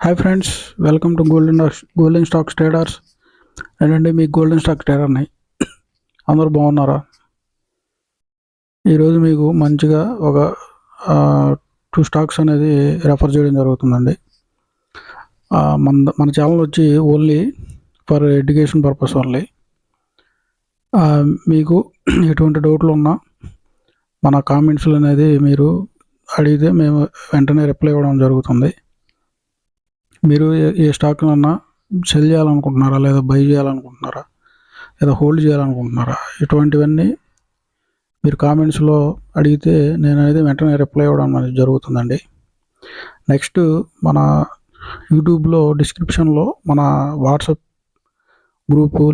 Hi friends, welcome to golden stocks traders. ఏంటంటే మీకు golden stock ట్రేడర్ని. అందరూ బాగున్నారా? ఈరోజు మీకు మంచిగా ఒక 2 స్టాక్స్ అనేది రెఫర్ చేయడం జరుగుతుందండి. మన ఛానల్ వచ్చి only for education purpose only. మీకు ఎటువంటి డౌట్లు ఉన్నా మన కామెంట్స్లో అనేది మీరు అడిగితే మేము వెంటనే రిప్లై ఇవ్వడం జరుగుతుంది. మీరు ఏ స్టాక్నన్నా సెల్ చేయాలనుకుంటున్నారా, లేదా బై చేయాలనుకుంటున్నారా, లేదా హోల్డ్ చేయాలనుకుంటున్నారా, ఇటువంటివన్నీ మీరు కామెంట్స్లో అడిగితే నేను అనేది వెంటనే రిప్లై ఇవ్వడం అనేది జరుగుతుందండి. నెక్స్ట్, మన యూట్యూబ్లో డిస్క్రిప్షన్లో మన వాట్సాప్ గ్రూపు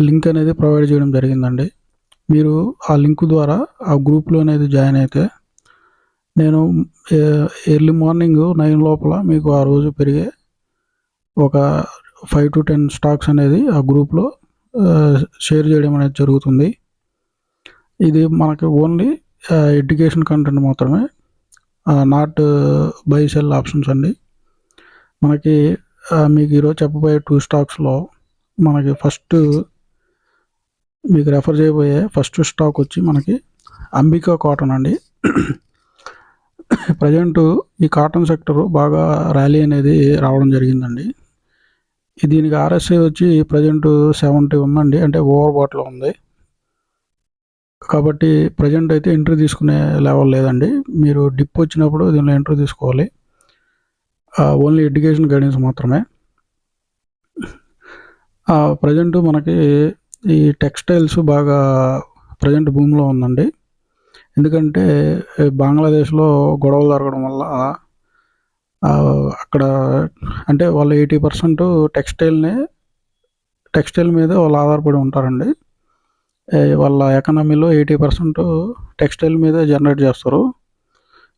లింక్ అనేది ప్రొవైడ్ చేయడం జరిగిందండి. మీరు ఆ లింక్ ద్వారా ఆ గ్రూప్లో అనేది జాయిన్ అయితే నేను ఎర్లీ మార్నింగ్ 9 లోపల మీకు ఆ రోజు పెరిగే ఒక 5 to 10 స్టాక్స్ అనేది ఆ గ్రూప్లో షేర్ చేయడం అనేది జరుగుతుంది. ఇది మనకి ఓన్లీ ఎడ్యుకేషన్ కంటెంట్ మాత్రమే, నాట్ బై సెల్ ఆప్షన్స్ అండి. మనకి మీకు ఈరోజు చెప్పబోయే 2 స్టాక్స్లో మనకి మీకు రెఫర్ చేయబోయే ఫస్ట్ స్టాక్ వచ్చి మనకి అంబికా కాటన్ అండి. ప్రజెంట్ ఈ కాటన్ సెక్టర్ బాగా ర్యాలీ అనేది రావడం జరిగిందండి. దీనికి RSI వచ్చి ప్రజెంట్ 70 ఉందండి, అంటే ఓవర్ బాట్లో ఉంది. కాబట్టి ప్రజెంట్ అయితే ఎంట్రీ తీసుకునే లెవెల్ లేదండి. మీరు డిప్ వచ్చినప్పుడు దీనిలో ఎంట్రీ తీసుకోవాలి. ఓన్లీ ఎడ్యుకేషన్ గైడెన్స్ మాత్రమే. ప్రజెంట్ మనకి ఈ టెక్స్టైల్స్ బాగా ప్రజెంట్ భూమిలో ఉందండి. ఎందుకంటే బంగ్లాదేశ్లో గొడవలు జరగడం వల్ల అక్కడ అంటే వాళ్ళు 80% టెక్స్టైల్ మీద వాళ్ళు ఆధారపడి ఉంటారండి. వాళ్ళ ఎకానమీలో 80% టెక్స్టైల్ మీదే జనరేట్ చేస్తారు.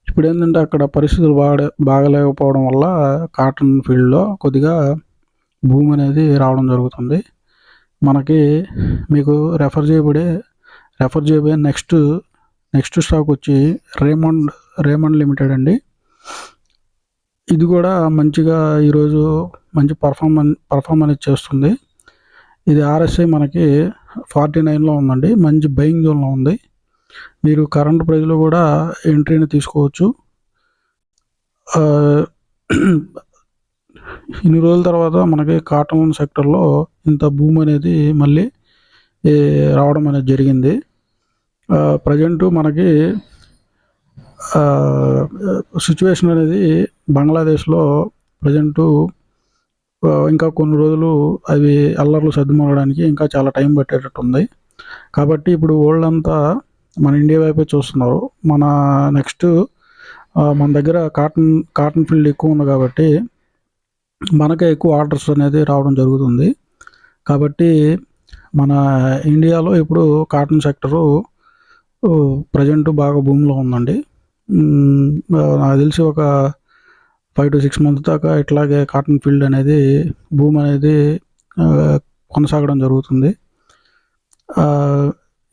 ఇప్పుడు ఏంటంటే అక్కడ పరిస్థితులు బాగలేకపోవడం వల్ల కాటన్ ఫీల్డ్లో కొద్దిగా భూమి అనేది రావడం జరుగుతుంది. మనకి మీకు రెఫర్ చేయబోయే నెక్స్ట్ స్టాక్ వచ్చి రేమండ్ లిమిటెడ్ అండి. ఇది కూడా మంచిగా ఈరోజు మంచి పర్ఫార్మెన్స్ చేస్తుంది. ఇది RSI మనకి 49లో ఉందండి, మంచి బయింగ్ జోన్లో ఉంది. మీరు కరెంట్ ప్రైస్లో కూడా ఎంట్రీని తీసుకోవచ్చు. ఇన్ని రోజుల తర్వాత మనకి కాటన్ సెక్టర్లో ఇంత భూమి అనేది మళ్ళీ రావడం అనేది జరిగింది. ప్రజెంట్ మనకి సిచ్యువేషన్ అనేది బంగ్లాదేశ్లో ప్రజెంటు ఇంకా కొన్ని రోజులు అవి అల్లర్లు సర్దుమణగడానికి ఇంకా చాలా టైం పట్టేటట్టు ఉంది. కాబట్టి ఇప్పుడు వరల్డ్ అంతా మన ఇండియా వైపే చూస్తున్నారు. మన దగ్గర కాటన్ ఫీల్డ్ ఎక్కువ ఉంది కాబట్టి మనకే ఎక్కువ ఆర్డర్స్ అనేది రావడం జరుగుతుంది. కాబట్టి మన ఇండియాలో ఇప్పుడు కాటన్ సెక్టరు ప్రజెంట్ బాగా భూమిలో ఉందండి. నాకు తెలిసి ఒక 5 to 6 months దాకా ఇట్లాగే కాటన్ ఫీల్డ్ అనేది భూమి అనేది కొనసాగడం జరుగుతుంది.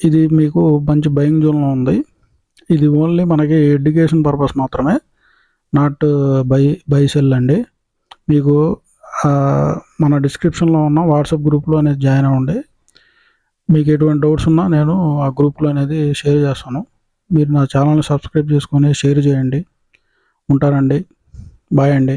ఇది మీకు మంచి బయింగ్ జోన్లో ఉంది. ఇది ఓన్లీ మనకి ఎడ్యుకేషన్ పర్పస్ మాత్రమే, నాట్ బై సెల్ అండి. మీకు మన డిస్క్రిప్షన్లో ఉన్న వాట్సాప్ గ్రూప్లో అనేది జాయిన్ అవ్వండి. మీకు ఎటువంటి డౌట్స్ ఉన్నా నేను ఆ గ్రూప్లో అనేది షేర్ చేస్తాను. మీరు నా ఛానల్ని సబ్స్క్రైబ్ చేసుకొని షేర్ చేయండి. ఉంటానండి. బాయ్ అండి.